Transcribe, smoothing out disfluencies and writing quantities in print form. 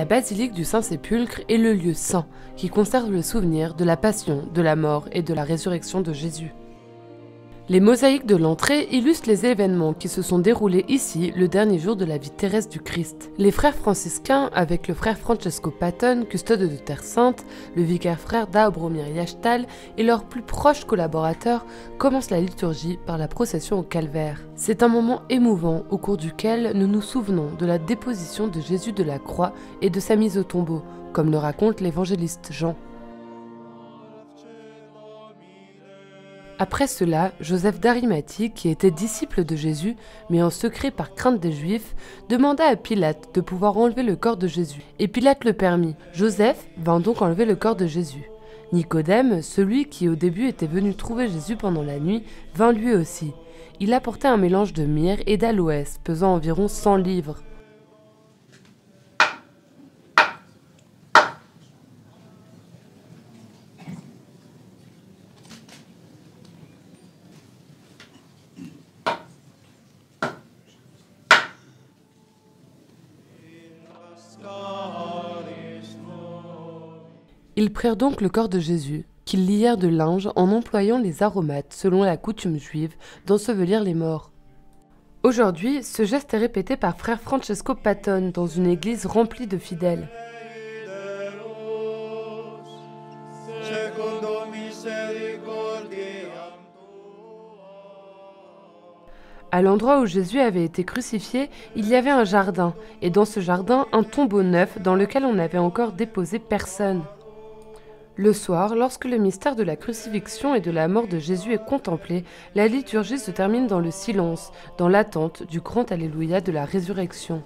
basilique du Saint-Sépulcre est le lieu saint qui conserve le souvenir de la passion, de la mort et de la résurrection de Jésus. Les mosaïques de l'entrée illustrent les événements qui se sont déroulés ici le dernier jour de la vie terrestre du Christ. Les frères franciscains, avec le frère Francesco Patton, custode de Terre Sainte, le vicaire frère Daobromir Yachtal et leurs plus proches collaborateurs, commencent la liturgie par la procession au calvaire. C'est un moment émouvant au cours duquel nous nous souvenons de la déposition de Jésus de la croix et de sa mise au tombeau, comme le raconte l'évangéliste Jean. Après cela, Joseph d'Arimathie, qui était disciple de Jésus, mais en secret par crainte des Juifs, demanda à Pilate de pouvoir enlever le corps de Jésus. Et Pilate le permit. Joseph vint donc enlever le corps de Jésus. Nicodème, celui qui au début était venu trouver Jésus pendant la nuit, vint lui aussi. Il apportait un mélange de myrrhe et d'aloès, pesant environ 100 livres. Ils prirent donc le corps de Jésus, qu'ils lièrent de linge en employant les aromates selon la coutume juive d'ensevelir les morts. Aujourd'hui, ce geste est répété par frère Francesco Patton dans une église remplie de fidèles. À l'endroit où Jésus avait été crucifié, il y avait un jardin, et dans ce jardin, un tombeau neuf dans lequel on n'avait encore déposé personne. Le soir, lorsque le mystère de la crucifixion et de la mort de Jésus est contemplé, la liturgie se termine dans le silence, dans l'attente du grand Alléluia de la résurrection.